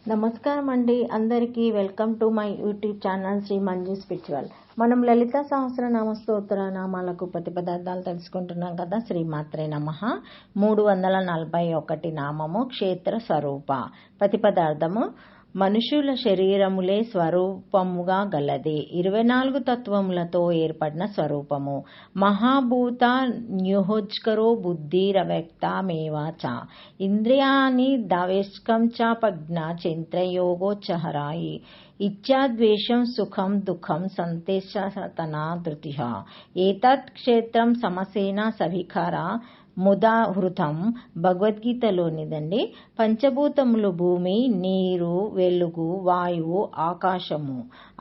నమస్కారం అండి అందరికీ welcome to my YouTube channel Shri Manju spiritual. మనం లలిత సహస్రనామ స్తోత్ర నామాలకు ప్రతిపదార్థాలు తెలుసుకుంటున్నాం కదా. శ్రీమాత్రే నమః. 341 నామము క్షేత్ర స్వరూప. ప్రతిపదార్థము మనుషుల శరీరములే స్వరూపముగా గలది. 24 తత్వములతో ఏర్పడిన స్వరూపము. మహాభూత న్యూహోజ్కరో బుద్ధిరవ్యక్తమేవ చ ఇంద్రియాణి దావేష్కం చ ప్రజ్ఞ చైత్రయోగోచ్చహరాయి ఇచ్ఛాద్వేషం సుఖం దుఃఖం సంతేషతనా ధృతిః ఏతత్ క్షేత్రం సమసేన సవికార ముదాహృతం. భగవద్గీతలోనిదండి. పంచభూతములు భూమి, నీరు, వెలుగు, వాయువు, ఆకాశము.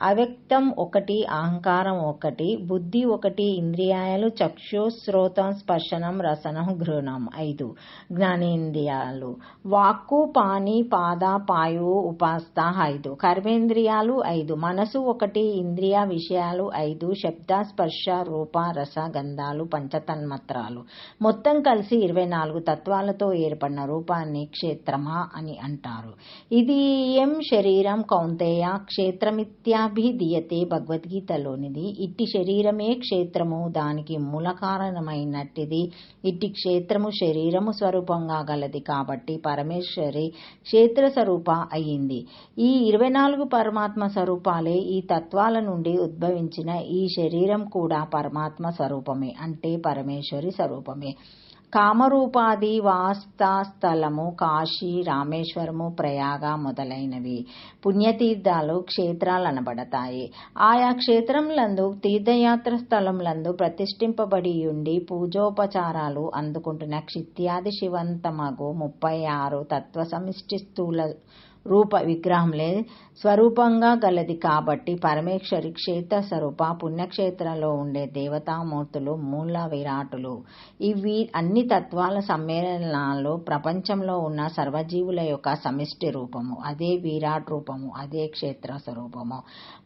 అవ్యక్తం ఒకటి, అహంకారం ఒకటి, బుద్ధి ఒకటి, ఇంద్రియాలు చక్షు శ్రోతం స్పర్శనం రసనం ఘృణం 5 జ్ఞానేంద్రియాలు, వాక్కు పాని పాద పాయువు ఉపాస్త 5 కర్మేంద్రియాలు 5, మనసు ఒకటి, ఇంద్రియ విషయాలు 5, శబ్ద స్పర్శ రూప రస గంధాలు పంచతన్మాత్రాలు. మొత్తం కలిసి 24 తత్వాలతో ఏర్పడిన రూపాన్ని క్షేత్రమా అని అంటారు. ఇది ఎం శరీరం కౌంతేయ క్షేత్రమిత్యాభిధీయతే. భగవద్గీతలోనిది. ఇట్టి శరీరమే క్షేత్రము, దానికి మూల కారణమైనట్టిది. ఇట్టి క్షేత్రము శరీరము స్వరూపంగా గలది కాబట్టి పరమేశ్వరి క్షేత్ర స్వరూప అయ్యింది. ఈ 24 పరమాత్మ స్వరూపాలే. ఈ తత్వాల నుండి ఉద్భవించిన ఈ శరీరం కూడా పరమాత్మ స్వరూపమే, అంటే పరమేశ్వరి స్వరూపమే. కామరూపాది వాస్తస్థలము కాశీ, రామేశ్వరము, ప్రయాగ మొదలైనవి పుణ్యతీర్థాలు క్షేత్రాలనబడతాయి. ఆయా క్షేత్రములందు తీర్థయాత్ర స్థలములందు ప్రతిష్ఠింపబడి ఉండి పూజోపచారాలు అందుకుంటున్న క్షిత్యాది శివంతమగు 36 తత్వ సమిష్టి స్థూల రూప విగ్రహంలే స్వరూపంగా గలది కాబట్టి పరమేశ్వరి క్షేత్ర స్వరూప. పుణ్యక్షేత్రంలో ఉండే దేవతామూర్తులు మూల విరాటులు. ఇవి అన్ని తత్వాల సమ్మేళనాలు. ప్రపంచంలో ఉన్న సర్వజీవుల యొక్క సమిష్టి రూపము. అదే విరాట్ రూపము, అదే క్షేత్ర స్వరూపము.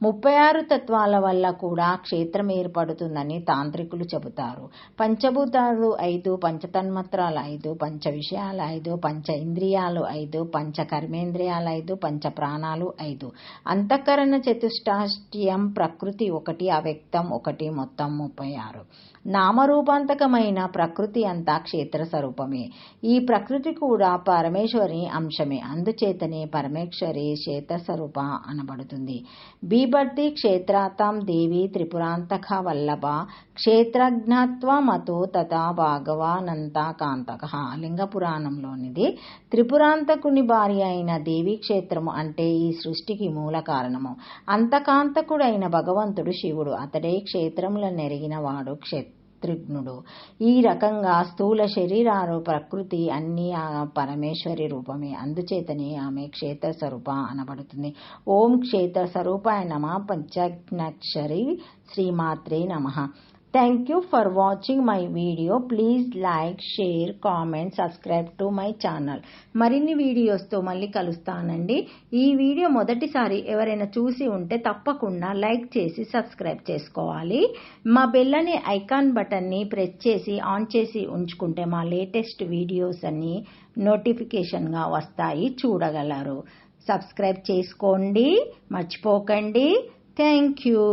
36 తత్వాల వల్ల కూడా క్షేత్రం ఏర్పడుతుందని తాంత్రికులు చెబుతారు. పంచభూతాలు 5, పంచతన్మాత్రాలు 5, పంచ విషయాలు 5, పంచ ఇంద్రియాలు 5, పంచ కర్మేంద్రియాలు 5, పంచ ప్రాణాలు 5, అంతఃకరణ చతుష్టాష్ట్యం, ప్రకృతి 1, అవ్యక్తం 1, మొత్తం 36. నామరూపాంతకమైన ప్రకృతి అంతా క్షేత్ర స్వరూపమే. ఈ ప్రకృతి కూడా పరమేశ్వరి అంశమే. అందుచేతనే పరమేశ్వరి క్షేత్ర స్వరూప అనబడుతుంది. బీభర్తి క్షేత్రాతాం దేవి త్రిపురాంతక వల్లభ క్షేత్రజ్ఞత్వమతో తథా భాగవానంత కాంతక. లింగ పురాణంలోనిది. త్రిపురాంతకుని భార్య అయిన దేవి క్షేత్రము అంటే ఈ సృష్టికి మూల కారణము. అంతకాంతకుడైన భగవంతుడు శివుడు. అతడే క్షేత్రముల నెరిగిన వాడు క్షేత్రజ్ఞుడు. ఈ రకంగా స్థూల శరీరాలు ప్రకృతి అన్ని ఆ పరమేశ్వరి రూపమే. అందుచేతనే ఆమె క్షేత్ర స్వరూప అనబడుతుంది. ఓం క్షేత్ర స్వరూపాయ నమః. పంచాక్షరి శ్రీమాత్రే నమః. Thank you for watching my video. Please like, share, comment, subscribe to my channel. మరిన్ని వీడియోస్తో మళ్ళీ కలుస్తానండి. ఈ వీడియో మొదటిసారి ఎవరైనా చూసి ఉంటే తప్పకుండా లైక్ చేసి సబ్స్క్రైబ్ చేసుకోవాలి. మా బెల్ అనే ఐకాన్ బటన్ని ప్రెస్ చేసి ఆన్ చేసి ఉంచుకుంటే మా లేటెస్ట్ వీడియోస్ అన్ని నోటిఫికేషన్గా వస్తాయి, చూడగలరు. సబ్స్క్రైబ్ చేసుకోండి, మర్చిపోకండి. Thank you.